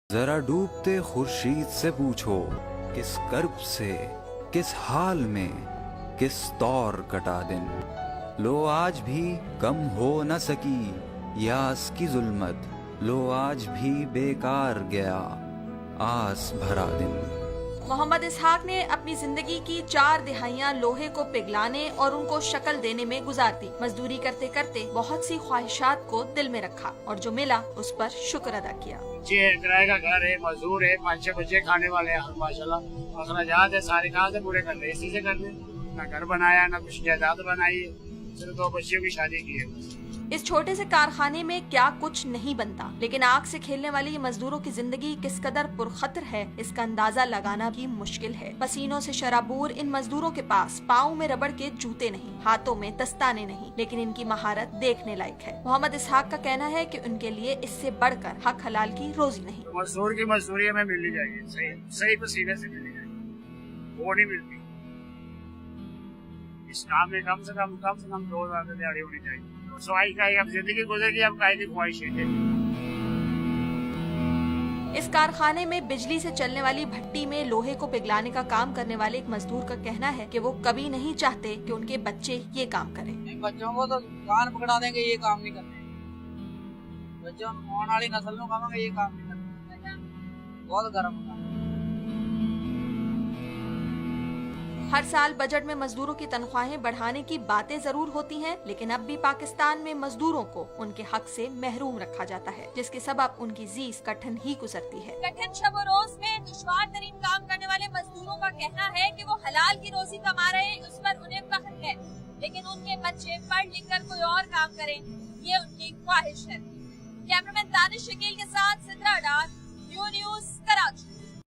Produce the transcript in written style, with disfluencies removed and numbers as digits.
जरा डूबते खुर्शीद से पूछो, किस कर्ब से, किस हाल में, किस तौर कटा दिन। लो आज भी कम हो न सकी यास की जुल्मत, लो आज भी बेकार गया आस भरा दिन। मोहम्मद इसहाक ने अपनी जिंदगी की 4 दिहाइयां लोहे को पिघलाने और उनको शक्ल देने में गुजार दी। मजदूरी करते करते बहुत सी ख्वाहिशात को दिल में रखा और जो मिला उस पर शुक्र अदा किया। किराए का घर है, मजदूर है, 5-6 बच्चे खाने वाले हैं माशाल्लाह, अखराजात है सारे कहाँ से पूरे कर रहे हैं, इसी से कर रहे हैं। ना घर बनाया ना कुछ जायदाद बनाई है, सिर्फ 2 बच्चियों की शादी की है। इस छोटे से कारखाने में क्या कुछ नहीं बनता, लेकिन आग से खेलने वाली मजदूरों की जिंदगी किस कदर पुरखतर है इसका अंदाजा लगाना भी मुश्किल है। पसीनों से शराबूर इन मजदूरों के पास पाँव में रबड़ के जूते नहीं, हाथों में दस्ताने नहीं, लेकिन इनकी महारत देखने लायक है। मोहम्मद इसहाक का कहना है कि उनके लिए इससे बढ़कर हक हलाल की रोजी नहीं। मजदूर की मजदूरी हमें मिलनी चाहिए, सही पसीने से मिलनी चाहिए, वो नहीं मिलती। इस काम में कम से कम 2 हज़ार दिहाड़ी होनी चाहिए। सवाई का अब जिंदगी गुजरेगी, अब काहे की ख्वाहिशें थे। इस कारखाने में बिजली से चलने वाली भट्टी में लोहे को पिघलाने का काम करने वाले एक मजदूर का कहना है कि वो कभी नहीं चाहते कि उनके बच्चे ये काम करें। बच्चों को तो कान पकड़ा देंगे, ये काम नहीं करते। बच्चों आने वाली नस्ल को कहेंगे ये काम नहीं करते। बहुत गर्म होता है। हर साल बजट में मजदूरों की तनख्वाहें बढ़ाने की बातें जरूर होती हैं, लेकिन अब भी पाकिस्तान में मजदूरों को उनके हक से महरूम रखा जाता है, जिसके सबब उनकी जीस कठिन ही गुजरती है। कठिन शब रोज में दुश्वार तरीन काम करने वाले मजदूरों का कहना है कि वो हलाल की रोजी कमा रहे हैं, उस पर उन्हें फख्र है, लेकिन उनके बच्चे पढ़ लिख कर कोई और काम करें, ये उनकी ख्वाहिश है। कैमरामैन दानिश शकील के साथ सिद्रा डार,